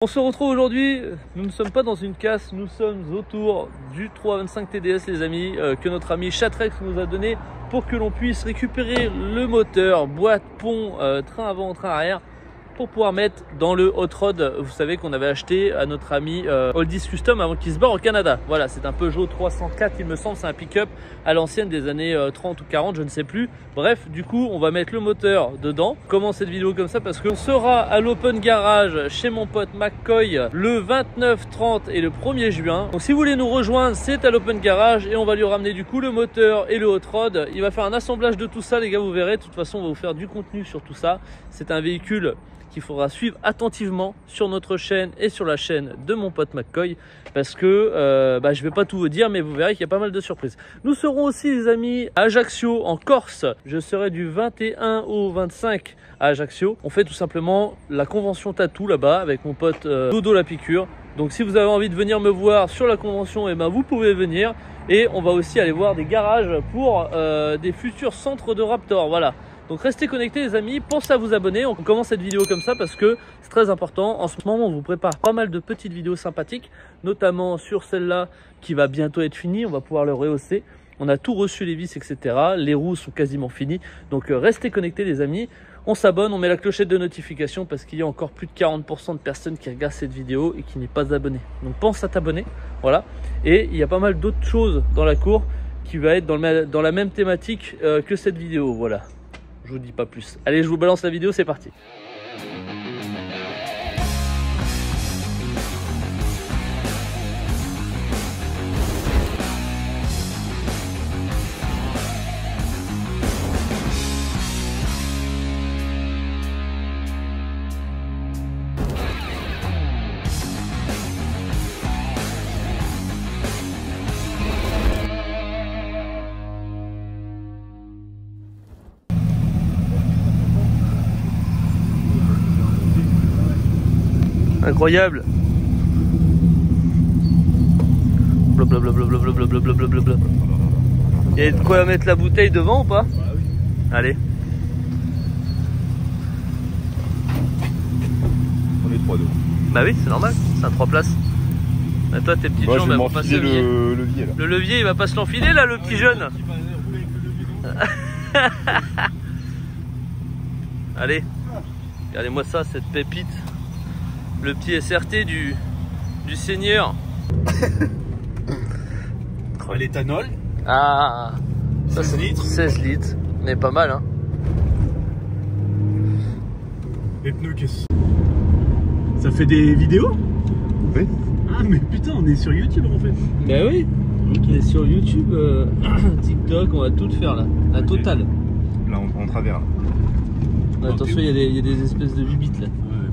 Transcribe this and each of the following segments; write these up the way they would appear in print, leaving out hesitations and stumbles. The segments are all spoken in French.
On se retrouve aujourd'hui, nous ne sommes pas dans une casse, nous sommes autour du 325 TDS les amis, que notre ami Chatrex nous a donné pour que l'on puisse récupérer le moteur, boîte, pont, train avant, train arrière, pour pouvoir mettre dans le hot rod. Vous savez qu'on avait acheté à notre ami Oldies Custom avant qu'il se barre au Canada. Voilà, c'est un Peugeot 304 il me semble, c'est un pick-up à l'ancienne des années 30 ou 40, je ne sais plus. Bref, du coup, on va mettre le moteur dedans. Comment cette vidéo comme ça? Parce qu'on sera à l'Open Garage chez mon pote McCoy le 29, 30 et le 1er juin. Donc si vous voulez nous rejoindre, c'est à l'Open Garage et on va lui ramener du coup le moteur et le hot rod. Il va faire un assemblage de tout ça les gars, vous verrez. De toute façon, on va vous faire du contenu sur tout ça. C'est un véhicule qu'il faudra suivre attentivement sur notre chaîne et sur la chaîne de mon pote McCoy parce que je vais pas tout vous dire, mais vous verrez qu'il y a pas mal de surprises. Nous serons aussi les amis à Ajaccio en Corse. Je serai du 21 au 25 à Ajaccio. On fait tout simplement la convention tatou là-bas avec mon pote Dodo la piqûre. Donc si vous avez envie de venir me voir sur la convention, et vous pouvez venir. Et on va aussi aller voir des garages pour des futurs centres de Raptor. Voilà. Donc restez connectés les amis, pensez à vous abonner. On commence cette vidéo comme ça parce que c'est très important. En ce moment, on vous prépare pas mal de petites vidéos sympathiques, notamment sur celle-là qui va bientôt être finie. On va pouvoir le rehausser. On a tout reçu, les vis, etc. Les roues sont quasiment finies. Donc restez connectés les amis. On s'abonne, on met la clochette de notification parce qu'il y a encore plus de 40% de personnes qui regardent cette vidéo et qui n'est pas abonné. Donc pense à t'abonner. Voilà. Et il y a pas mal d'autres choses dans la cour qui va être dans la même thématique que cette vidéo. Voilà. Je vous dis pas plus. Allez, je vous balance la vidéo, c'est parti. Incroyable. Blablabla. Il y a de quoi mettre la bouteille devant ou pas? Oui. Allez. On est 3 2. Bah oui, c'est normal, c'est un 3 places. Bah toi tes petites jambes elles vont passer le levier là. Le levier il va pas se l'enfiler là, le petit jeune. Allez, regardez-moi ça, cette pépite. Le petit SRT du Seigneur. L'éthanol. Ah, ça 16 litres. 16 litres, mais pas mal hein. Les pneus qui... Ça fait des vidéos? Oui. Ah mais putain, on est sur YouTube en fait. Bah oui, on est sur YouTube, TikTok, on va tout faire là, la totale. Là en travers là. Attention, il y a des espèces de bibites là.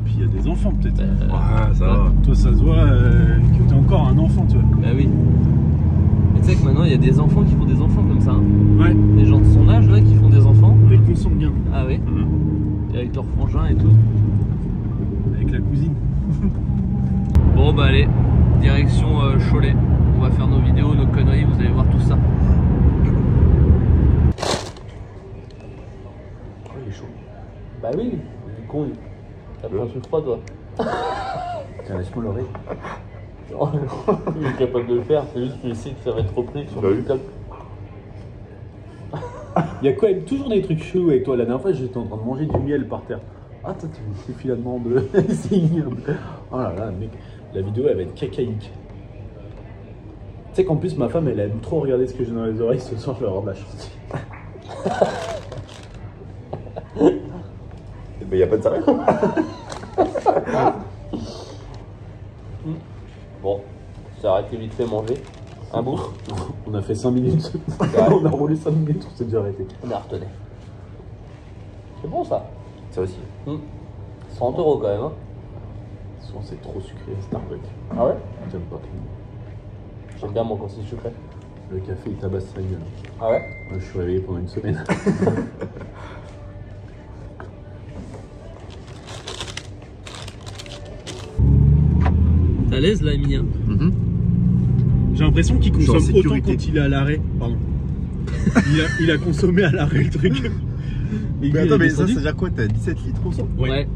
Puis il y a des enfants peut-être. Ça ouais. va. Toi ça se voit que t'es encore un enfant, tu vois. Bah oui. Mais tu sais que maintenant il y a des enfants qui font des enfants comme ça. Hein. Ouais. Des gens de son âge là qui font des enfants. Des consanguins. Ah oui. Et avec leur frangin et tout. Avec la cousine. Bon bah allez, direction Cholet. On va faire nos vidéos, nos conneries, vous allez voir tout ça. Oh, il est chaud. Bah oui, il est con. T'as pris un truc froid toi. Tiens, laisse-moi l'oreille. Il est capable de le faire, c'est juste qu'il sait que ça va être repris sur le TikTok. Il y a quand même toujours des trucs chelous avec toi. La dernière fois, j'étais en train de manger du miel par terre. Ah, toi, tu fais finalement de. C'est ignoble. Oh là là, mec, la vidéo, elle va être cacaïque. Tu sais qu'en plus, ma femme, elle aime trop regarder ce que j'ai dans les oreilles. Ce soir, je vais avoir de la chance. Mais il n'y a pas de sérieux. Bon, c'est arrêté vite fait manger. Un bout. On a fait 5 minutes. On a roulé 5 minutes, on s'est déjà arrêté. On a retenu. C'est bon ça. Ça aussi. 30 € quand même. Hein. Souvent, c'est trop sucré, Starbucks. Ah ouais? J'aime pas. J'aime bien moi quand c'est sucré. Le café, il tabasse sa gueule. Ah ouais? Moi, je suis réveillé pendant une semaine. T'es à l'aise là, Emilien? J'ai l'impression qu'il consomme autant quand il est à l'arrêt. Pardon. il a consommé à l'arrêt le truc. Mais attends, mais ça, c'est déjà quoi? T'as 17 litres au 100? Ouais.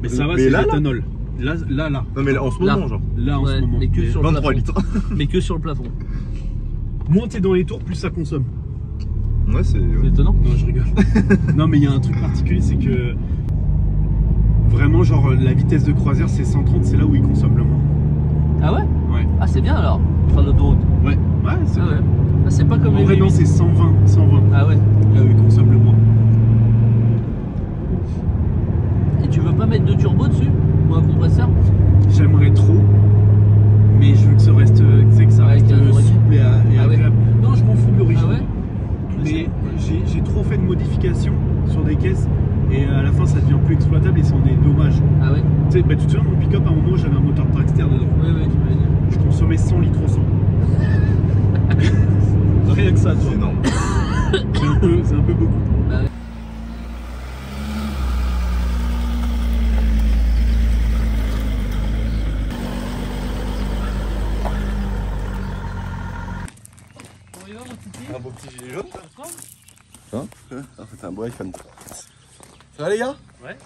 Mais ça va, c'est l'éthanol. Là. Non mais là, en ce Là. moment, genre. Là, en Ouais, ce moment. mais que sur le 23 plafond. litres. Mais que sur le plafond. Moins t'es dans les tours, plus ça consomme. Ouais, c'est. C'est étonnant. Non, je rigole. Non, mais il y a un truc particulier, c'est que vraiment, genre, la vitesse de croisière, c'est 130, c'est là où il consomme le moins. Ah ouais? Ouais. Ah, c'est bien alors. Enfin, l'autoroute. Ouais, c'est Ah vrai. ouais. Ah, c'est pas comme En les vrai, non, V8. c'est 120. Ah ouais. Là où il consomme le moins. Et tu veux pas mettre de turbo dessus? Ou un compresseur? J'aimerais trop, mais je veux que ça reste, tu sais, que ça Ouais, reste qu'il y a un origine. souple et Ah ouais. agréable. Non, je m'en fous de l'origine. Ah ouais? Mais j'ai trop fait de modifications sur des caisses et à la fin ça devient plus exploitable et c'en est dommage. Ah ouais? Tu sais, bah, tu te souviens, mon pick-up à un moment j'avais un moteur Dragster dedans. Oui, oui, tu m'avais dit. Je consommais 100 litres au 100. Rien que ça, tu C'est vois. énorme. C'est un peu beaucoup. Bah ouais. On y va, mon titi? Un beau petit gilet jaune. Hein? Ah, c'est un beau iPhone. Ça va les gars? Ouais.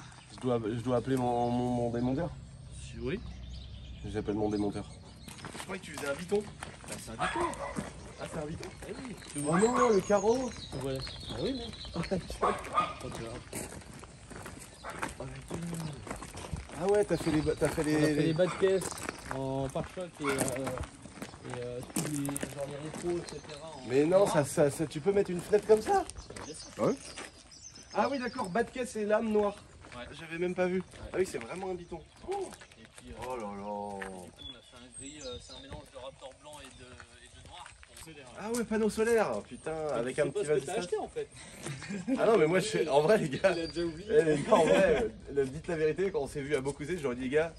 Je dois appeler mon démonteur. Oui. J'appelle mon démonteur. Je croyais que tu faisais un biton. Bah, c'est un biton. Ah, c'est un biton. Eh oui. Tu Oh vois? non, le carreau. Ouais. Ah oui, mais. Ah ouais, t'as fait les. On a fait les bas de caisse en pare-choc et tous les, genre les rétros, etc. Mais non, ça, tu peux mettre une fenêtre comme ça? Ouais. Ah oui, d'accord, bas de caisse et lame noire. Ouais. J'avais même pas vu. Ah oui, c'est vraiment un biton. Oh, Et puis, oh là là. on a fait un gris, c'est un mélange de Raptor blanc et de noir. Ah ouais, panneau solaire. Putain, avec un petit vasistage. vasistage. En fait. Ah non, mais moi, en vrai, les gars. déjà oublié. Les gars, en vrai, dites la vérité, quand on s'est vu à Beaucouzé, je leur ai dit, les gars,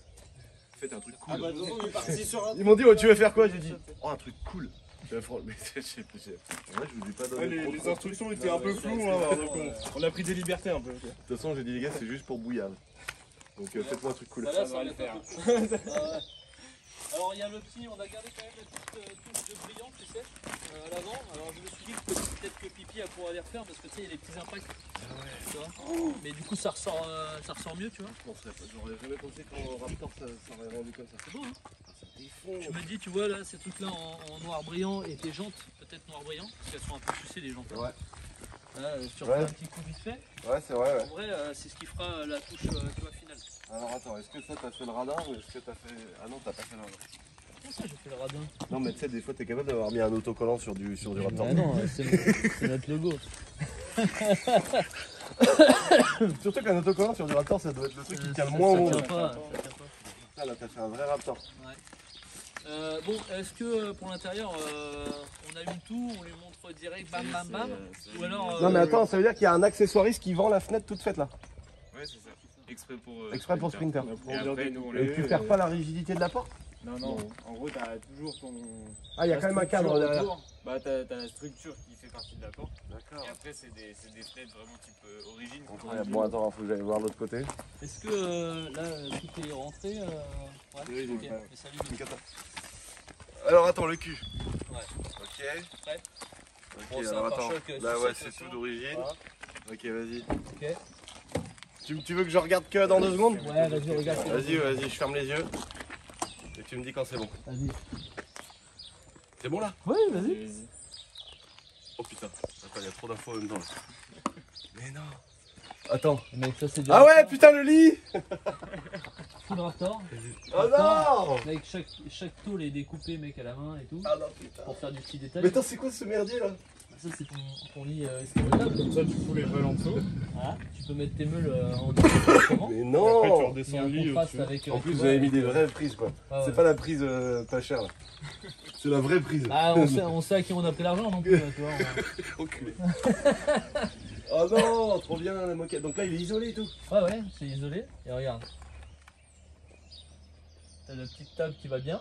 faites un truc cool. Ah bah, de toute façon, il est parti sur un. Ils m'ont dit, oh, tu veux faire quoi? J'ai dit, oh, un truc cool. Mais en vrai, je vous ai pas donné. Ouais, les trop. instructions étaient un peu floues, hein, donc on a pris des libertés un peu. De toute façon, j'ai dit, les gars, c'est juste pour bouillave. Donc, faites-moi un truc cool. Voilà, Ça va le faire. Alors il y a le petit, on a gardé quand même la petite touche de brillant, tu sais, à l'avant. Alors je me suis dit que peut-être que Pipi elle pourra les refaire parce que tu sais il y a des petits impacts. Tu vois. Mais du coup ça ressort mieux, tu vois. J'aurais jamais pensé qu'en Raptor ça aurait rendu comme ça. C'est beau hein. Ça défend. Je me dis tu vois là ces trucs là en noir brillant et tes jantes peut-être noir brillant parce qu'elles sont un peu sucées les jantes. Ouais. Là, tu refais Ouais. un petit coup vite fait. Ouais, c'est vrai, ouais. En vrai c'est ce qui fera la touche tu vois, finale. Alors attends, est-ce que ça t'as fait le radar ou est-ce que t'as fait. Ah non, t'as pas fait le radar. Comment ça j'ai fait le radin? Non, mais tu sais, des fois t'es capable d'avoir mis un autocollant sur du Raptor. Ah non, c'est notre logo. Surtout qu'un autocollant sur du Raptor, ça doit être le truc qui tient le moins au Ça monde. tient pas. Ah là, t'as fait un vrai Raptor. Bon, est-ce que pour l'intérieur, on allume tout, on lui montre direct, bam bam bam, ou alors Non, mais attends, ça veut dire qu'il y a un accessoiriste qui vend la fenêtre toute faite là. Ouais, c'est ça. Exprès pour Sprinter. Et après, nous, on Et tu perds pas la rigidité de la porte? Non, non, en gros, t'as toujours ton. Ah, il y a quand même un cadre derrière. Bah, t'as la structure qui fait partie de la porte. D'accord. Et après, c'est des fenêtres vraiment type origine. Incroyable. Bon, attends, faut que j'aille voir l'autre côté. est-ce que là tout est rentré Ouais, Oui, ok, oui. mais ça lui- Alors, attends, le cul. Ouais. Ok. Prêt. Ok, Bon, c'est alors un attends. pare-choc, Là, sous ouais, cette c'est façon. tout d'origine. Voilà. Ok, vas-y. Ok. Tu veux que je regarde que dans 2 secondes? Ouais, vas-y, regarde. Vas-y, je ferme les yeux. Et tu me dis quand c'est bon. Vas-y. C'est bon là? Oui, vas-y. Oh putain, attends, il y a trop d'infos en même temps là. Mais non. Attends. Mec, ça c'est du Ah ouais, Raptor. putain, le lit! Full Raptor. Oh non! Mec, chaque tôle est découpée, mec, à la main et tout. Ah non, putain. Pour faire du petit détail. Mais attends, c'est quoi ce merdier là? Ça, c'est ton lit escalotable. Comme ça, tu fous les meules en dessous. Voilà. Tu peux mettre tes meules en dessous. Mais Après, tu non! Il y a redescends un le lit contraste au-dessus. avec. En plus, tu vous vois, avez mis avec, des vraies prises quoi. ah ouais. C'est pas la prise pas chère là. C'est la vraie prise. Ah, on sait à qui on a pris l'argent non plus, là, tu vois. Enculé. Oh non, trop bien la moquette. Donc là, il est isolé et tout. Ouais, c'est isolé. Et regarde. T'as la petite table qui va bien.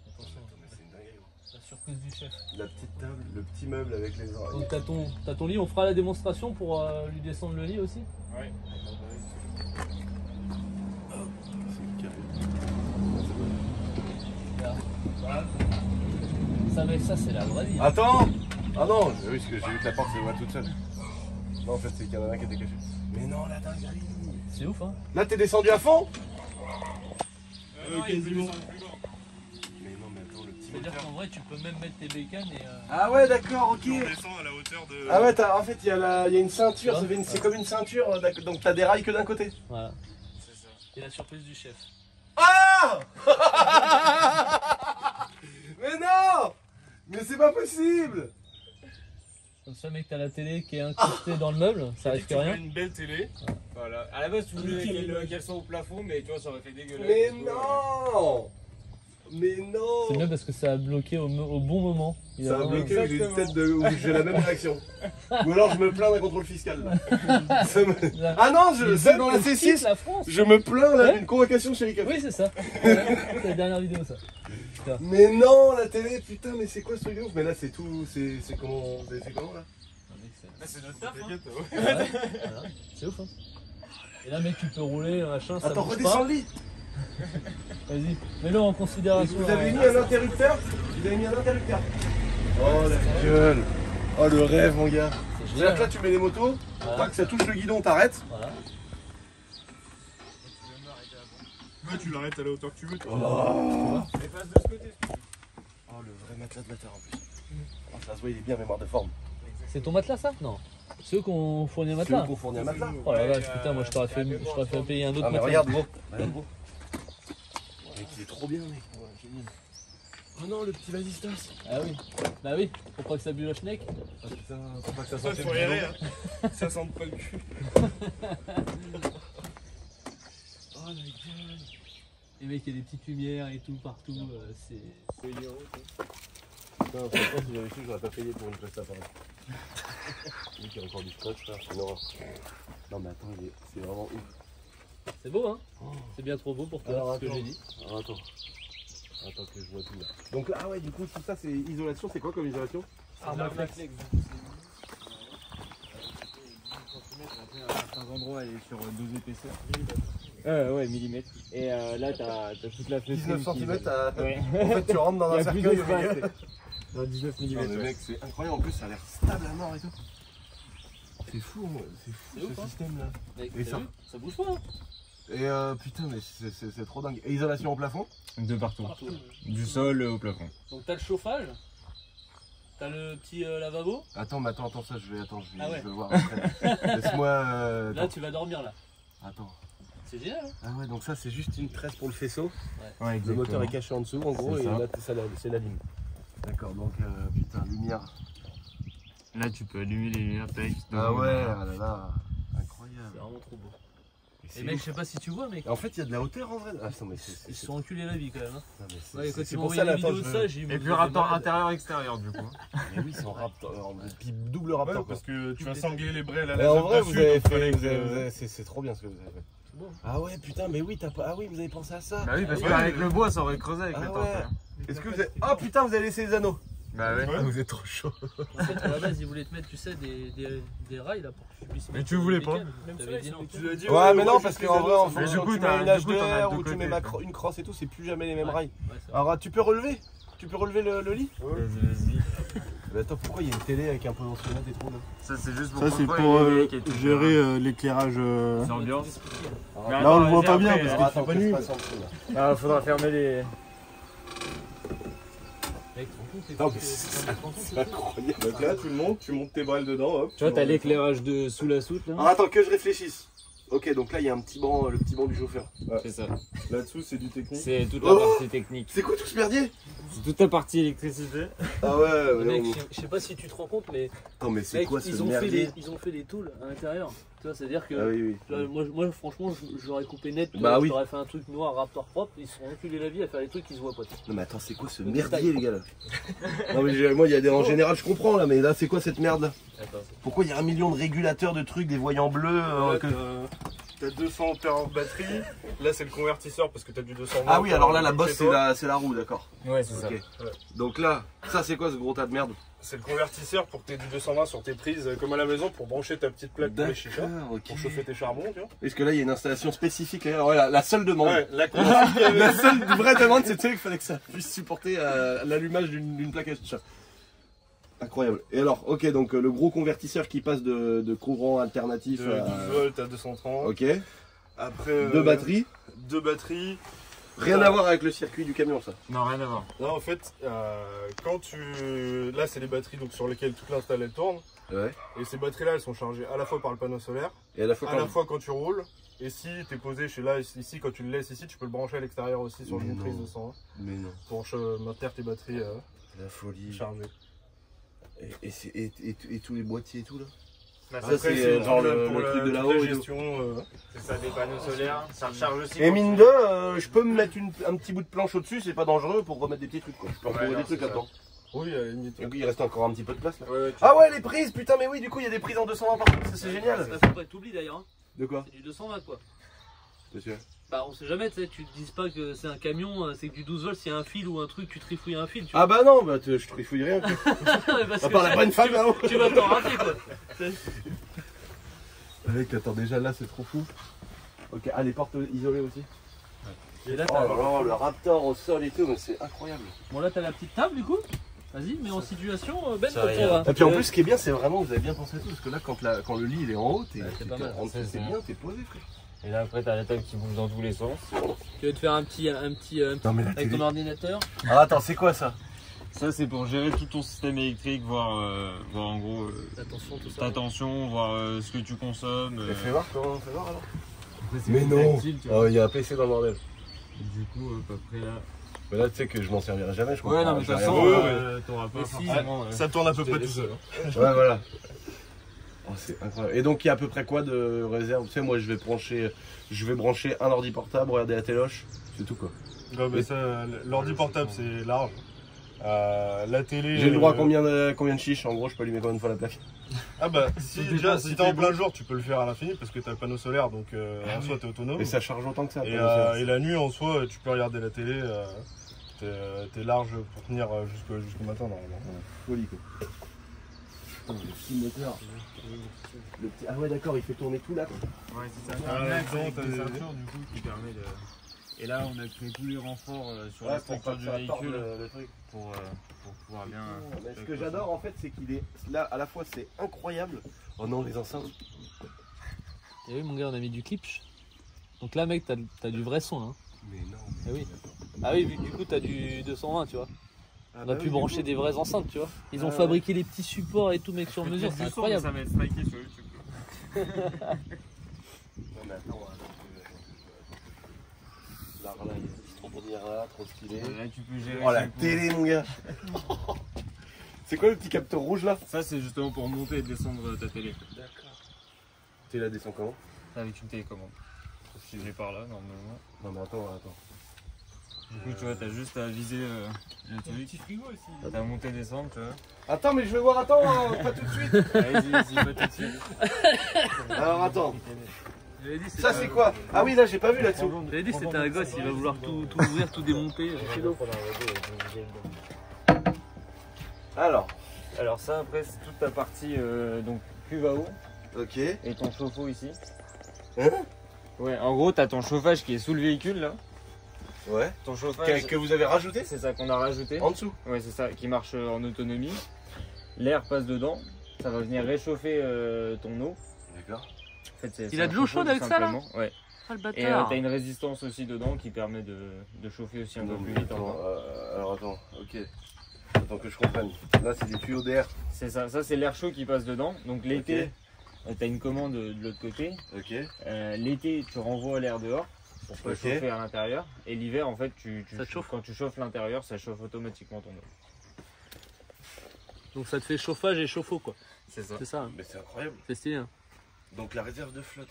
Attention, C'est une dinguerie. la surprise du chef. La petite table, le petit meuble avec les oreilles. Donc t'as ton lit, on fera la démonstration pour lui descendre le lit aussi. Ouais. C'est carré. Voilà. Ça, mais ça c'est la vraie vie. Attends! Ah non! Oui, parce que j'ai vu que la porte s'est ouverte toute seule. Non, en fait, c'est qu'il y en a un qui était caché. Mais non, la dinguerie! C'est ouf, hein. Là, t'es descendu à fond? Quasiment. Mais non, mais attends, le petit C'est-à-dire moteur. qu'en vrai, tu peux même mettre tes bécanes et. Ah ouais, d'accord, ok. On descend à la hauteur de. Ah ouais, en fait, il y a une ceinture, Ouais. c'est comme une ceinture, donc t'as des rails que d'un côté. Voilà. C'est ça. Et la surprise du chef. Ah mais non! Mais c'est pas possible! Comme ça, mec, t'as la télé qui est incrustée dans le meuble, ça risque Tu voulais rien. une belle télé. Voilà. À la base, tu voulais qu'elle soit au plafond, mais tu vois, ça aurait fait dégueulasse. Mais Du coup, non! Mais C'est non! mieux parce que ça a bloqué au bon moment. Il Ça a vraiment- bloqué, j'ai une tête où j'ai la même réaction. Ou alors je me plains d'un contrôle fiscal. Là. Ça me- La- Ah non, Les c'est dans la peuples quittent C6, la France. je me plains là Ouais. d'une convocation chez les Oui, c'est ça. C'est la dernière vidéo, ça. Mais non, la télé, putain, mais c'est quoi ce truc de ouf? Mais là, c'est tout, c'est comment, vous avez fait comment là? Là, c'est notre taf. Hein. Ouais, voilà. C'est ouf, hein. Et là, mec, tu peux rouler, machin, ça Attends, bouge redescends pas. le lit. Vas-y, mets-le en considération. Vous avez mis un interrupteur? Vous avez mis un interrupteur? Oh la gueule! Oh le rêve, mon gars! C'est C'est-à-dire que là, génial. tu mets les motos, Voilà. pas que ça touche le guidon, t'arrêtes. Voilà. Ouais, tu l'arrêtes à la hauteur que tu veux. Oh, Et passe de ce côté. oh le vrai matelas de bâtard en plus. Oh, ça se voit, il est bien mémoire de forme. C'est ton matelas, ça? Non. Ceux qu'on fournit un C'est matelas. eux qu'on fournit un matelas. Oh la vache, putain, moi je t'aurais fait payer un autre Ah mais matelas. regarde gros, regarde gros. Mec il est trop bien mec. Ouais, génial. Oh non le petit vasistas. Ah oui. Bah oui, faut pas que ça bue la schneck. Ah putain, faut pas que ça Ça, sente faut le y aller. guidon. Hein. Ça sent pas le cul. Oh la gueule. Et mec, il y a des petites lumières et tout partout. C'est Putain, franchement si j'avais su j'aurais pas payé pour une presta pareille. Lui qui a encore du scotch là, c'est une horreur. Non mais attends, c'est vraiment ouf. C'est beau, hein? C'est bien trop beau pour toi, Alors, ce que attends. j'ai dit. Alors attends. Attends que je vois tout là. Donc là, ah ouais du coup tout ça c'est isolation, c'est quoi comme isolation? Armaflex. À certains endroits, elle est sur 2 épaisseurs. Ouais, millimètres. Et là, t'as toute la fenêtre. 19 cm, Ouais. en fait tu rentres dans Il y un a plus cercueil au d'espace. milieu. Dans 19 Non, mm. mais mec, c'est incroyable. En plus, ça a l'air stable à mort et tout. C'est fou, moi. C'est fou C'est ce ouf, hein. système là. Mec, Et t'as ça vu ça bouge pas, hein? Et putain, mais c'est trop dingue. Et isolation au plafond? De partout. Partout. Du sol au plafond. Donc t'as le chauffage, t'as le petit lavabo. Attends, mais attends, ça, je vais Ah ouais. je vais voir après. Laisse-moi. Là, Attends. tu vas dormir là. Attends. C'est génial, hein? Ah ouais, donc ça, c'est juste une tresse pour le faisceau. Ouais, Le moteur est caché en dessous, en gros, C'est et ça. là, c'est la lime. D'accord, donc putain, lumière. Là, tu peux allumer les lumières taille. Ah ouais, ah là là. C'est Incroyable. vraiment trop beau. c'est Et mec, ouf. je sais pas si tu vois, mec. En fait, il y a de la hauteur en vrai. Ah, non, mais Ils se sont enculés la vie quand même. Hein. non, mais Ouais, quand c'est ils m'ont pour envoyé ça les la vidéos de fin, ça, j'ai eu Et puis rapport intérieur-extérieur du coup. Mais oui, c'est en raptor, en double raptor. Ouais, quoi. parce que tu vas sanguer les braies là. Mais en vrai, dessus, vous avez donc fallait fait. que- C'est trop bien ce que vous avez fait. C'est beau. Ah ouais, putain, mais oui, t'as pas. Ah oui, vous avez pensé à ça. Bah oui, parce Ouais. qu'avec le bois, ça aurait creusé avec Ah le temps. ouais. Est-ce que vous avez. Ah putain, vous avez laissé les anneaux. Bah ouais. Ouais. Vous êtes trop chaud. En fait, à la base, ils voulaient te mettre, tu sais, des rails là pour que tu puisses Mais mettre tu des voulais pas. bécanes. Même T'avais dit non. Tu l'as dit, Ouais, mais non, parce juste qu'en les vrai, en anneaux, ça fonction, du coup, tu t'as- mets une du coup, t'en as HDR de ou tu côté, mets quoi. une crosse et tout, c'est plus jamais les mêmes Ouais. rails. Ouais, c'est vrai. Alors, tu peux relever? Tu peux relever le lit? Vas-y. Mais attends, pourquoi il y a une télé avec un potentiomètre et tout là? Ça, c'est juste pour Ça, c'est contrôler pour les mecs et tout. gérer l'éclairage. C'est ambiance. Mais Là, on le voit vas-y, pas bien après, parce Alors, que c'est attends, pas que je nu. passe en dessous là. Ah, faudra fermer les. Mec, tu te rends compte, c'est Non, que mais c'est- tu te rends compte, C'est c'est fou. incroyable. Donc là, tu montes tes brailes dedans, hop. Tu vois, t'as l'éclairage de sous la soute là. Alors, attends, que je réfléchisse. Ok, donc là, il y a un petit banc, le petit banc du chauffeur. C'est ça. Là-dessous, c'est du technique. C'est toute la Oh partie technique. C'est quoi tout ce merdier? C'est toute la partie électricité. Ah ouais, Mec, ouais. je sais pas si tu te rends compte, mais Attends, mais c'est mec, quoi ce ils ont merdier? fait les tools à l'intérieur. Tu vois, c'est-à-dire que Ah oui, oui. tu vois, moi, franchement, j'aurais coupé net. Bah oui. J'aurais fait un truc noir, Raptor propre. Ils se sont enculés la vie à faire des trucs qui se voient pas. Non mais attends, c'est quoi ce Le merdier les gars là? Non mais moi il y a des en général je comprends là, mais là c'est quoi cette merde là? Attends, Pourquoi il y a 1 million de régulateurs de trucs, des voyants bleus T'as 200 ampères de batterie. Là, c'est le convertisseur parce que t'as du 220. Ah oui, alors là la chez bosse toi. c'est la roue, d'accord. Ouais, c'est Ok. ça. Donc là, ça c'est quoi ce gros tas de merde? C'est le convertisseur pour que t'aies du 220 sur tes prises comme à la maison pour brancher ta petite plaque pour les chichas. ok. Pour chauffer tes charbons, tu vois. Est-ce que là il y a une installation spécifique? Alors voilà, la seule demande. Ouais, la conversion. La seule vraie demande c'était qu'il fallait que ça puisse supporter l'allumage d'une plaque à chicha. Incroyable. Et alors, ok, donc le gros convertisseur qui passe de courant alternatif De 12 volts à 230. Ok. Après, Deux batteries. Deux batteries. Rien à voir avec le circuit du camion, ça. Non, rien à voir. Là, en fait, quand tu. Là, c'est les batteries donc, sur lesquelles toute l'install tourne. Ouais. Et ces batteries-là, elles sont chargées à la fois par le panneau solaire, Et à la fois, à la fois quand tu roules. Et si tu es posé chez là, ici, quand tu le laisses ici, tu peux le brancher à l'extérieur aussi sur une prise de 100 Mais non. pour maintenir tes batteries La folie. chargées. Et tous les boîtiers et tout là. Bah, Ça, c'est genre le truc de là-haut et tout. gestion. c'est ça, des panneaux solaires. Ça recharge aussi. Et mine de, je peux me mettre un petit bout de planche au-dessus, c'est pas dangereux pour remettre des petits trucs quoi. Je peux retrouver des trucs là-dedans. Oui, à la limite. Donc il reste encore un petit peu de place là. Ouais, Ah ouais, les prises, putain, mais oui, du coup il y a des prises en 220 partout, ça c'est génial. Ça faut pas que t'oublies d'ailleurs. Hein. De quoi, C'est du 220 quoi. monsieur? Bah on sait jamais, tu sais, tu te dises pas que c'est un camion, c'est que du 12 volts, s'il y a un fil ou un truc, tu trifouilles un fil. Tu Ah bah non, bah je trifouille rien. Parce À que part la bonne femme là-haut. tu vas t'en rappeler quoi. Mec, attends, déjà là c'est trop fou. Ok, ah les portes isolées aussi. Et là, Oh là là, le Raptor au sol et tout, mais c'est incroyable. bon là t'as la petite table du coup. Vas-y, mets en situation Ben. Ça va. Et puis en plus, ce qui est bien, c'est vraiment, vous avez bien pensé à tout, parce que là, quand le lit il est en haut, c'est pas mal. c'est bien, t'es posé, frère. Et là, après, t'as la table qui bouge dans tous les sens. Tu veux te faire un petit Non, mais la avec ton ordinateur. Ah, attends, c'est quoi ça? Ça, c'est pour gérer tout ton système électrique, voir en gros Attention tout ça. ta tension, voir ce que tu consommes. Fais voir, comment on fait voir alors? Après, c'est Mais plus non. tactile, tu vois. Oh, il y a un PC dans le bordel. Du coup, après là. Mais là, tu sais que je m'en servirai jamais, je crois. Ouais, non, mais de toute façon, t'auras pas forcément. Ça tourne à peu près tout seul. Ouais, voilà. Oh, c'est incroyable. Et donc, il y a à peu près quoi de réserve? Tu sais, moi, je vais brancher un ordi portable, regarder la téloche, c'est tout quoi. Non, mais ça, l'ordi portable, c'est large. La télé. J'ai le droit à combien de chiches? En gros, je peux allumer combien de fois la plaque? Ah bah, si t'es en plein jour, tu peux le faire à l'infini parce que t'as le panneau solaire, donc en soi t'es autonome. Et ça charge autant que ça. Et la nuit, en soi, tu peux regarder la télé. T'es large pour tenir jusqu'au matin normalement. Folie quoi. Le petit moteur. Ah ouais, d'accord, il fait tourner tout là quoi. Ouais, c'est ça. Ah, T'as un axe non, avec t'as des des- ceintures du coup qui permet de. Et là, on a créé tous les renforts sur la Ouais, pour structure pas du que ça torde véhicule le truc. pour pouvoir bien. Mais ce que j'adore en fait, c'est qu'il est là à la fois c'est incroyable. Oh non, les enceintes. Et oui mon gars, on a mis du clip. Donc là mec, t'as du vrai son hein. Mais non. Ah oui. Ah oui, du coup t'as du 220 tu vois. Ah On bah a pu oui, brancher du coup. des vraies enceintes tu vois. Ils ont Ah fabriqué les petits supports et tout mec sur mesure, c'est incroyable. Ça va être striké sur YouTube. Non mais attends, là, il est trop pour dire là, trop stylé. Là, tu peux gérer. Oh la chaque télé mon gars. C'est quoi le petit capteur rouge là? Ça, c'est justement pour monter et descendre ta télé. Tu la descends comment? Avec une télécommande. Si j'ai par là, normalement. Non mais attends. Du coup, tu vois, t'as juste à viser le truc. frigo aussi. T'as monté descendre, tu vois. Attends mais je vais voir, attends, pas tout de suite. Vas-y, pas tout de suite. Alors attends, J'avais dit ça c'est quoi? Ah oui là j'ai pas vu là-dessous. J'avais dit c'était un gosse, il va vouloir tout ouvrir, tout démonter. Alors ça, après, c'est toute ta partie donc cuve à eau Ok. et ton chauffe-eau ici. Hein? Ouais, en gros, t'as ton chauffage qui est sous le véhicule là. Ouais. Ton chauffage, Que vous avez rajouté? c'est ça qu'on a rajouté. En dessous. Ouais, c'est ça, qui marche en autonomie. L'air passe dedans, ça va venir réchauffer ton eau. D'accord. En fait, Il a de l'eau chaude avec ça, là? Ouais. Ah le Et bâtard. t'as une résistance aussi dedans qui permet de chauffer aussi un peu plus vite encore. Alors attends, ok. Attends que je comprenne. Là c'est des tuyaux d'air. C'est ça, c'est l'air chaud qui passe dedans. Donc l'été, t'as une commande de l'autre côté. Ok. L'été, tu renvoies l'air dehors pour pas Ok. chauffer à l'intérieur. Et l'hiver, en fait, Ça te chauffe. quand tu chauffes l'intérieur, ça chauffe automatiquement ton eau. Donc ça te fait chauffage et chauffe-eau quoi. C'est ça. C'est ça, hein. Mais c'est incroyable. C'est stylé. Hein. Donc la réserve de flotte.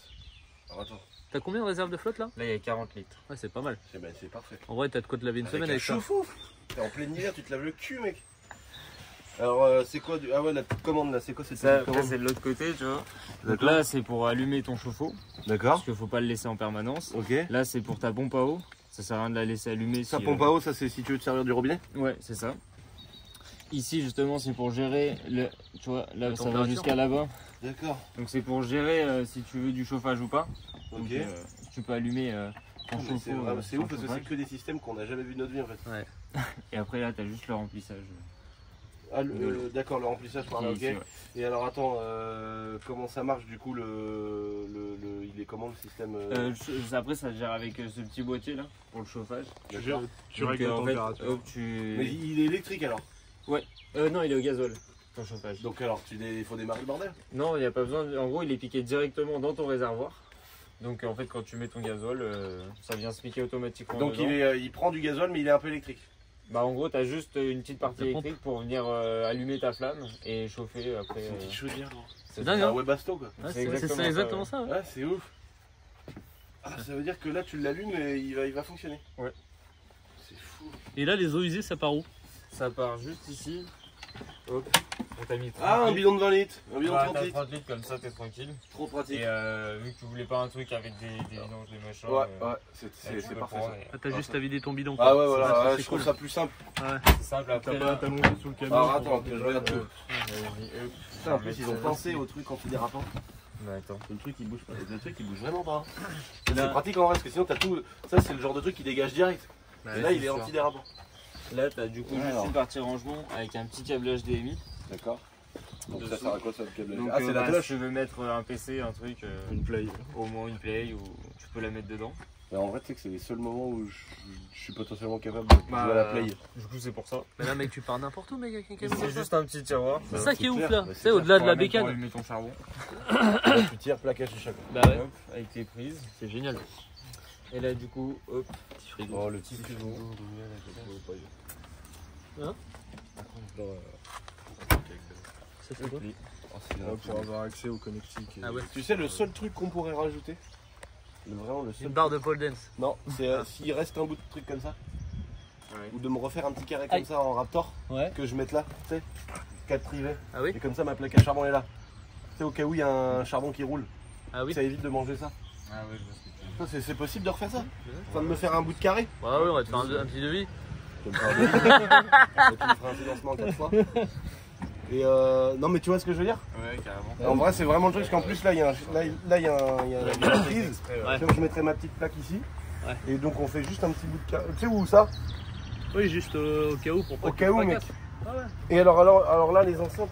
Alors attends. T'as combien de réserves de flotte là? Là, il y a 40 litres. Ouais, c'est pas mal. C'est parfait. En vrai, t'as de quoi te laver une semaine un avec ça. chauffe-eau. T'es en plein hiver, tu te laves le cul mec. Alors c'est quoi Ah ouais la petite commande là, c'est quoi cette Ça, petite après, commande? c'est de l'autre côté, tu vois. Donc D'accord. là, c'est pour allumer ton chauffe-eau. D'accord. Parce qu'il faut pas le laisser en permanence. Ok. Là, c'est pour ta pompe à eau. Ça sert à rien de la laisser allumer. Ça si, pompe à eau, ça c'est si tu veux te servir du robinet? Ouais, c'est ça. Ici, justement, c'est pour gérer le. Tu vois, là, La ça va température. jusqu'à là-bas. D'accord. Donc, c'est pour gérer si tu veux du chauffage ou pas. Donc, Ok. tu peux allumer ton Mais chauffe-eau. c'est vraiment- c'est sans ouf parce que c'est chauffage. que des systèmes qu'on n'a jamais vu de notre vie en fait. Et après, là, tu as juste le remplissage. Ah, d'accord, le remplissage par là, ok. Ici, ouais. Et alors attends, comment ça marche du coup il est comment le système Après, ça se gère avec ce petit boîtier là pour le chauffage. Tu règles la en fait, température. hop, Mais il est électrique alors. non, il est au gazole, ton chauffage. Donc alors, il faut démarrer le bordel. Non, il n'y a pas besoin. En gros, il est piqué directement dans ton réservoir. Donc en fait, quand tu mets ton gazole, ça vient se piquer automatiquement. Donc dedans. il prend du gazole, mais il est un peu électrique. Bah en gros, tu as juste une petite partie La pompe. électrique pour venir allumer ta flamme et chauffer après. chaudière. C'est dingue, C'est un hein. Webasto quoi. Ouais, c'est c'est exactement exactement ça, ça. Ouais. Ouais, c'est ouf. Ah, ça veut dire que là tu l'allumes et il va fonctionner. Ouais. C'est fou. Et là, les eaux usées, ça part où? Ça part juste ici. Hop. On t'a mis 30 Ah, un litres. bidon de 20 litres. Un bidon de Ouais, 30 t'as litres. 30 litres comme ça, t'es tranquille. Trop pratique. Et vu que tu voulais pas un truc avec des mélanges, des machins. Ouais, là, ouais, tu c'est peux parfait prendre ça. et- Ah, t'as juste à vider ton bidon. Ah ouais, quoi. voilà, Ça, ouais, c'est je trouve cool. ça plus simple. C'est simple après. T'as monté sous le camion. Alors pour attends, voir je regarde tout. Vas-y, hop. Putain, en plus ils ont pensé au truc antidérapant. Mais attends. Le truc il bouge pas. Le truc il bouge vraiment pas. Et là- C'est pratique en vrai parce que sinon t'as tout. Ça c'est le genre de truc qui dégage direct. Et là il est sûr. antidérapant. Là, t'as du coup Ouais, juste alors. une partie rangement avec un petit câble HDMI. D'accord. Donc ça Dessous. sert à quoi ça le câble? Donc, Ah c'est la si cloche. tu veux mettre un PC, un truc, Une play. au moins une play ou tu peux la mettre dedans. Mais en vrai tu sais que c'est les seuls moments où je suis potentiellement capable de jouer à la play. Du coup, c'est pour ça. Mais là, mec, tu pars n'importe où, mec, avec un camion. C'est juste un petit tiroir. C'est ça qui est c'est ouf clair. là. Bah, Tu c'est sais, au-delà de la Pour bécane. allumer ton charbon. Tu tires plaquage chez chaque. Bah ouais, Hop, avec tes prises. c'est génial. Et là, du coup, hop. Petit frigo. Oh le petit frigo. Hein Ça, c'est quoi? Pour avoir accès au connectique. Ah ouais. Tu sais le seul truc qu'on pourrait rajouter, vraiment le Une seul. barre de pole dance. Non, c'est s'il reste un bout de truc comme ça, Ouais. ou de me refaire un petit carré Aïe. comme ça en Raptor, Ouais. que je mette là, tu sais, 4 privés. Ah oui? Et comme ça ma plaque à charbon est là. Tu sais au cas où il y a un charbon qui roule, Ah oui? ça évite de manger ça. Ah ouais, je vois ce que tu veux dire. Ça, c'est possible de refaire ça? Enfin de me faire un bout de carré. Bah ouais, on va te faire un petit devis. Tu me feras un financement en 4 fois. Et non mais tu vois ce que je veux dire? Ouais, carrément. En vrai c'est vraiment le truc parce qu'en plus là il y a une prise. Ouais. Donc je mettrai ma petite plaque ici. Ouais. Et donc on fait juste un petit bout de carré. Tu sais où ça? Oui, juste au cas où pour pas Au que cas tu où mec. fracasses. Ah ouais. Et alors là les enceintes,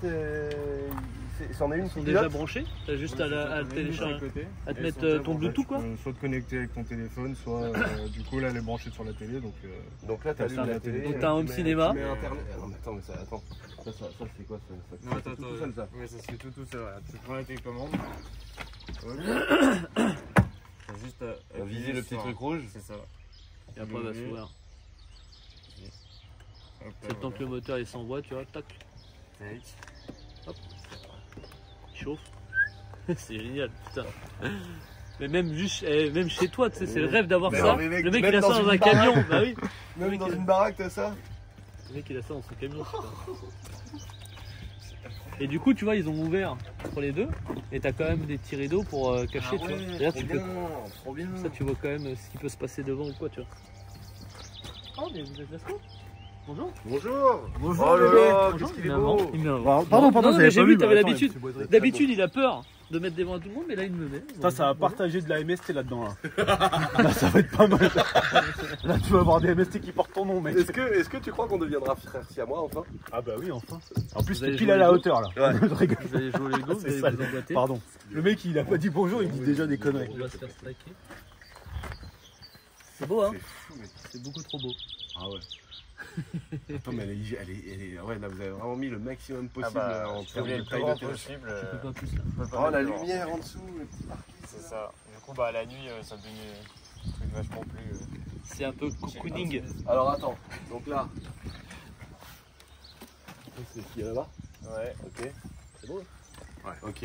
c'en est une Ils sont qui déjà pilote. branchés. T'as juste à le télécharger. côté. À te mettre ton Bluetooth quoi. Soit te connecter avec ton téléphone, soit du coup là elle est branchée sur la télé donc Donc là t'allumes ça. la télé. Donc t'as un home tu mets- cinéma. tu mets Internet. Ah, non mais attends mais ça attends. Ça c'est quoi ça Non, ça attends, fait tout seul ça. Ouais, ça se fait tout seul. Regarde. Tu prends la télécommande. T'as juste à Viser le petit sur- truc rouge. C'est ça. Et après, il va s'ouvrir. Hop, là, C'est le temps que le moteur il s'envoie, tu vois. Tac, Tac. il chauffe. C'est génial, putain. Mais même juste, même chez toi, tu sais, c'est le rêve d'avoir Mais ça. non, mais mec, Le mec même il a ça dans dans une un baraque. camion. Bah oui. Même Oui, dans qu'il- une baraque t'as ça. Le mec il a ça dans son camion. putain. Et du coup, tu vois, ils ont ouvert pour les deux. Et t'as quand même des petits rideaux pour cacher, tu vois. Et là, tu peux, trop bien. ça, tu vois quand même ce qui peut se passer devant ou quoi, tu vois. Oh, mais vous êtes Lasco? Bonjour. Bonjour. Bonjour, Oh là bébé. là, Bonjour, qu'est-ce qu'il est il me ment, beau. il me ment. Pardon, Non, j'avais mais j'ai pas vu, vu, t'avais mais attends, l'habitude. il me fait D'habitude, il a peur de mettre devant tout le monde, mais là, il me met. Ça, ça va partager de la MST là-dedans. Là, ça va être pas mal. Là, tu vas avoir des MST qui portent ton nom, mec. Est-ce que tu crois qu'on deviendra frères siamois enfin? Ah bah oui, enfin. En plus, Vous allez t'es pile jouer à la les hauteur là. Ouais. Je rigole. Vous allez jouer au Lego, vous C'est allez sale. vous emboîter. Pardon. Le mec, il a pas dit bonjour, il dit déjà des conneries. On va se faire striker. C'est beau, hein? C'est fou, mec. C'est beaucoup trop beau. Ah ouais. Attends, mais elle est. Ouais, là vous avez vraiment mis le maximum Ah possible bah, en je termes voulais de le taille plus de grand téléphone. possible. Je peux pas plus là. je peux pas Oh, la mettre devant. lumière en dessous, le petit parking. C'est ça. Du coup, bah, la nuit, ça devenait un truc vachement plus. C'est un peu cocooning. Alors attends, donc là. C'est ce qu'il y a là-bas. Ouais. Ok. C'est beau. Ouais. Ok.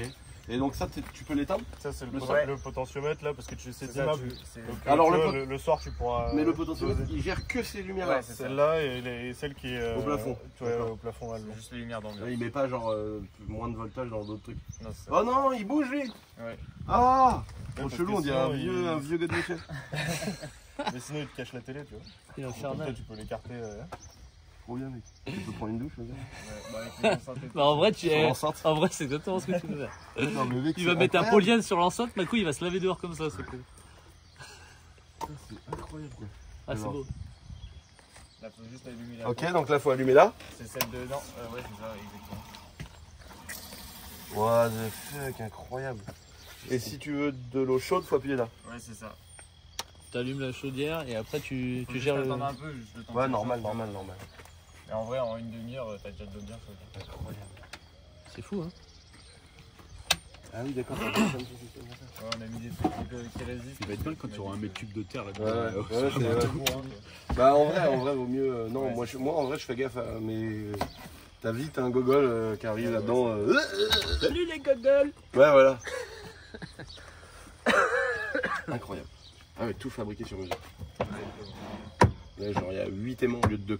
Et donc ça, tu peux l'éteindre? ça c'est Le le potentiomètre là parce que tu sais C'est ça, immeuble. c'est- Donc, Alors, tu le vois, pot- le soir tu pourras. Mais le potentiomètre, doser. il gère que ces lumières-là. Ouais, c'est ça. Celle-là et celle qui est Au plafond. Tu vois, D'accord. au plafond allemand. Juste les lumières d'ambiance. Il met pas genre moins de voltage dans d'autres trucs. Non, c'est ça. Oh non, il bouge lui. Ouais. Ah. Trop parce chelou, que on dirait sinon, un vieux gars de Michel. Mais sinon il te cache la télé, tu vois. C'est Donc, infernal. toi, tu peux l'écarter. Trop bien mec. Tu peux prendre une douche le gars. Ouais, bah, avec les enceintes et tout. Bah, en vrai, tu Sur es. l'enceinte. En vrai, c'est exactement ce que tu veux faire. Non, mais mec, Il va c'est mettre un incroyable. polienne sur l'enceinte, d'un coup, il va se laver dehors comme ça, ce con. C'est incroyable quoi. Ah, c'est Alors. beau. Là, faut juste allumer la Ok, donc là, faut allumer là. C'est celle de. Non, ouais, c'est ça, exactement. What the fuck, incroyable. Et si tu veux de l'eau chaude, faut appuyer là. Ouais, c'est ça. T'allumes la chaudière et après tu Faut juste gères le. attendre un peu, juste le temps Ouais, que ça normal, chauffe. normal. Et en vrai, en une demi-heure, t'as déjà de l'eau bien chaude. Incroyable. C'est fou, hein. Ah oui, d'accord. Ouais, on a mis des trucs qui résistent. Il va être mal quand tu auras un mètre cube de terre là-dedans. Ouais, c'est vrai. Bah en vrai, vaut mieux. Non, Ouais. moi en vrai, je fais gaffe à mes. T'as vite un gogol qui arrive là-dedans. Salut les gogoles. Ouais, voilà. Incroyable. Ah ouais, tout fabriqué sur mesure. Là, genre, il y a 8 aimants au lieu de 2.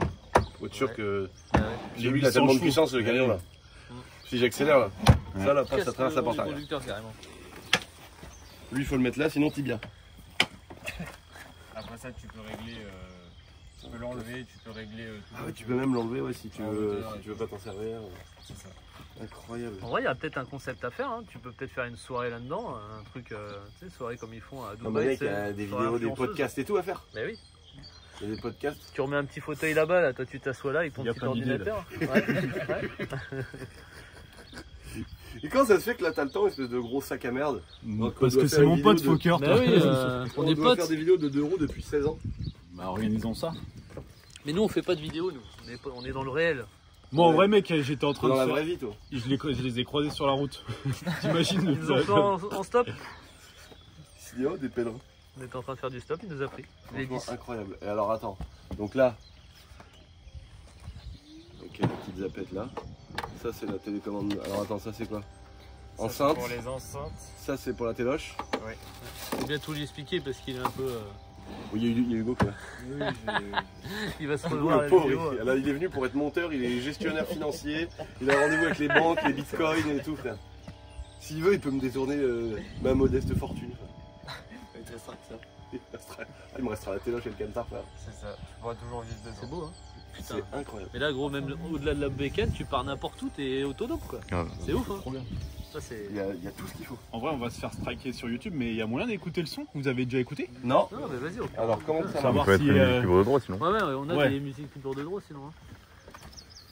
Pour être sûr que. J'ai vu, il a tellement de puissance le camion là. Si j'accélère là, ça là, après ça traverse la porte arrière. Conducteur carrément. Lui, il faut le mettre là, sinon tibia. Après ça, tu peux régler. Tu peux l'enlever, tu peux régler. Tout Ah ouais, tu peux même l'enlever ouais, si tu Ah, veux, hauteur, si tu veux pas t'en servir. C'est ça. Incroyable. En vrai, il y a peut-être un concept à faire. Hein. Tu peux peut-être faire une soirée là-dedans, un truc, tu sais, soirée comme ils font à Non, mais Dubaï. mec, il y a des vidéos, des podcasts et tout à faire. Mais oui. Il y a des podcasts. Tu remets un petit fauteuil là-bas, là, toi tu t'assois là avec ton Il y a petit plein d'idées, ordinateur. Ouais. Et quand ça se fait que là t'as le temps, espèce de gros sac à merde. Parce que c'est mon pote Fokker. Bah oui, on est doit potes. faire des vidéos de 2 roues depuis 16 ans. Bah organisons ça. Mais nous on fait pas de vidéos, nous. On est dans le réel. Moi en vrai mec, j'étais en train Dans de la faire... vraie vie, toi. Je les ai croisés sur la route. T'imagines le Ils ont fait en stop. Il y a des pèlerins. On était en train de faire du stop, il nous a pris. Les Franchement, 10. incroyable. Et alors attends, donc là, ok, la petite zapette là. Ça c'est la télécommande. Alors attends, ça c'est quoi? Ça, Enceinte. Pour les enceintes. Ça c'est pour la téloche. Faut bien tout lui expliquer parce qu'il est un peu. Oui, il y a Hugo quoi. Il va se Hugo, revoir à le la pauvre, vidéo. là, il est venu pour être monteur, il est gestionnaire financier, il a rendez-vous avec les banques, les bitcoins et tout frère. S'il veut, il peut me détourner ma modeste fortune. Il te restera que ça. Il me restera la téloche et le camtar frère. C'est ça. Tu pourras toujours vivre dedans. C'est beau, hein. Putain. C'est incroyable. Mais là, gros, même au-delà de la bécane, tu pars n'importe où, t'es autonome quoi. C'est ouf, hein. Trop bien. Ça, c'est. Il y a tout ce qu'il faut. En vrai on va se faire striker sur YouTube, mais il y a moyen d'écouter le son. Vous avez déjà écouté? Non. Non, mais vas-y, on Alors comment ça Savoir marche? si... de droit sinon. Ouais, on a Ouais. des musiques libre de droit sinon. Hein.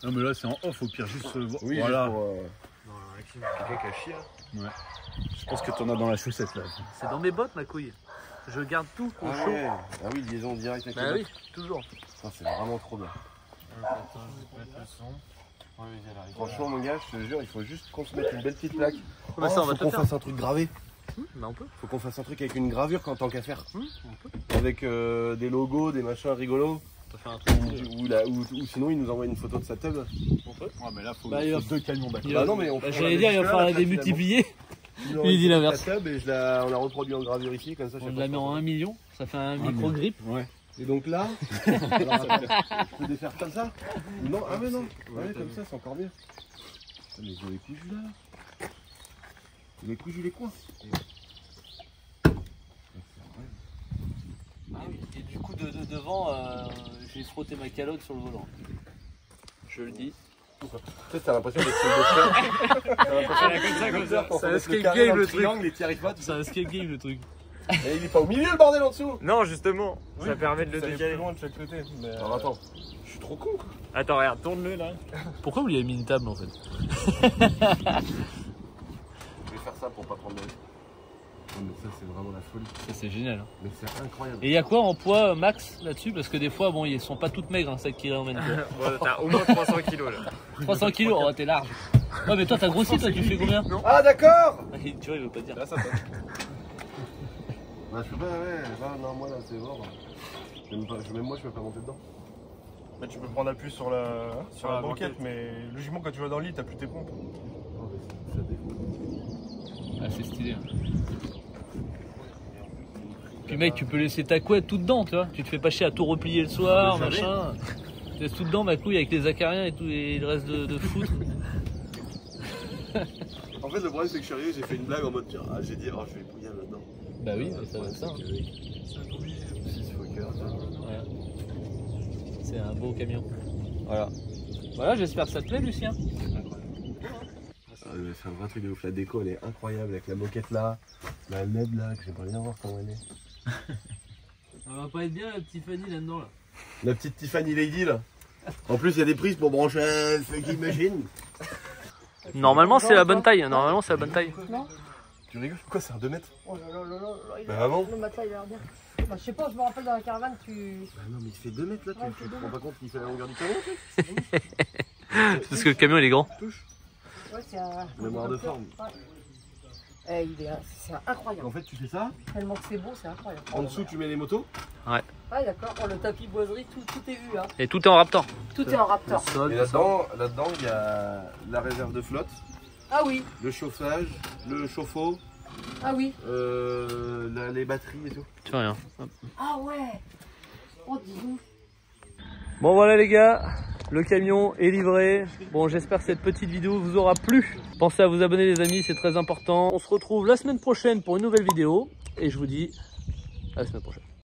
Non mais là c'est en off, au pire juste... Oui, voilà. juste pour, Non, quelqu'un qui a chié. Ouais. Je pense que t'en as dans la chaussette là. C'est dans mes bottes, ma couille. Je garde tout au Ah chaud. ouais. Ah oui, liaison directe avec Bah les oui, toujours. bottes. C'est vraiment trop bien. Attends, je vais mettre le son. Oui, elle arrive. Franchement mon gars, je te jure, il faut juste qu'on se mette une belle petite plaque. Bah ça, on va faut te qu'on faire. fasse un truc gravé. Bah on peut. Faut qu'on fasse un truc avec une gravure quand tant qu'à faire. On peut. Avec des logos, des machins rigolos. On peut faire un truc. Ou sinon il nous envoie une photo de sa tub. On peut. Ouais mais là faut, Bah, il va- faut 2 camions d'accord. Bah non mais on Bah, fait- j'allais dire, il va falloir la démultiplier. Il dit l'inverse. Et on la reproduit en gravure ici, comme ça. On la met en 1 million, ça fait un micro-grip. Ouais. Et donc là, alors, je peux défaire comme ça? Non, ah mais non. Ouais, comme ça, c'est encore mieux. Ah, mais je l'ai cousu là. Je l'ai cousu les coins. Ah oui, et du coup, devant, j'ai frotté ma calotte sur le volant. Je le dis. Tu sais, t'as l'impression d'être sur le docteur. T'as l'impression d'être C'est un escape game, le truc. Les t'y arrives pas. C'est un escape game le truc. Et il est pas au milieu le bordel en dessous. Non, justement, ça permet de le Ça allait décaler. plus loin de chaque côté. Mais Alors attends, je suis trop con quoi. Attends, regarde, tourne-le là. Pourquoi vous lui avez mis une table en fait? Je vais faire ça pour pas prendre de risque. Non, mais ça, c'est vraiment la folie. Ça c'est génial. Hein. Mais c'est incroyable. Et il y a quoi en poids max là-dessus? Parce que des fois, bon, ils sont pas toutes maigres, hein, celles qui emmènent. Ouais, t'as au moins 300 kilos là. 300 kilos, oh, t'es large. Ouais, mais toi t'as grossi, toi tu fais combien? Ah d'accord. Tu vois, il veut pas dire. Là, ça passe. Bah, je peux pas, ouais. Là, non, moi, là, c'est mort. Même moi, je peux pas monter dedans. bah, tu peux prendre appui sur la banquette, mais logiquement, quand tu vas dans le lit, t'as plus tes pompes. Non, mais ça défoule. Ah, c'est stylé. Hein. Puis mec, tu peux laisser ta couette tout dedans, tu vois. Tu te fais pas chier à tout replier le soir, machin. Tu laisses tout dedans, ma couille, avec les acariens et tout, et le reste de foutre. En fait, le problème, c'est que je suis arrivé, j'ai fait une blague en mode tiens, j'ai dit, oh, je vais bouillir là-dedans. Bah oui, ça va être ça. Hein. 6 Fokker. Voilà. C'est un beau camion. Voilà. Voilà, j'espère que ça te plaît, Lucien. Ah, c'est un vrai truc de ouf. La déco, elle est incroyable avec la moquette là, la LED là, que j'aimerais bien voir comment elle est. On va pas être bien, la petite Fanny là-dedans, là. La petite Tiffany Lady là. En plus, il y a des prises pour brancher un fucking machine. Normalement, c'est la bonne taille. Normalement, c'est la bonne taille. Non. Tu rigoles? Pourquoi c'est un 2 mètres? Oh là là là là, Bah avant. le matelas il a l'air bien. Bah, je sais pas, je me rappelle dans la caravane, tu. Bah non, mais il fait 2 mètres là, Ouais, tu c'est te deux rends pas compte qu'il fait la longueur du camion? C'est parce que le camion, il est grand. Ouais, c'est un. Mémoire de forme. Ouais. Eh, c'est incroyable. En fait, tu fais ça, Tellement que c'est beau, c'est incroyable. en dessous, tu mets les motos. Ouais, d'accord. Oh, le tapis boiserie, tout est vu. Hein. Et tout est en Raptor. Tout est en Raptor. Et là-dedans, il y a la réserve de flotte, Ah oui, le chauffage, le chauffe-eau, ah oui. les batteries et tout. Tu fais rien. Ah ouais. Oh, dis donc. Bon voilà les gars, le camion est livré. Bon, j'espère que cette petite vidéo vous aura plu. Pensez à vous abonner les amis, c'est très important. On se retrouve la semaine prochaine pour une nouvelle vidéo. Et je vous dis à la semaine prochaine.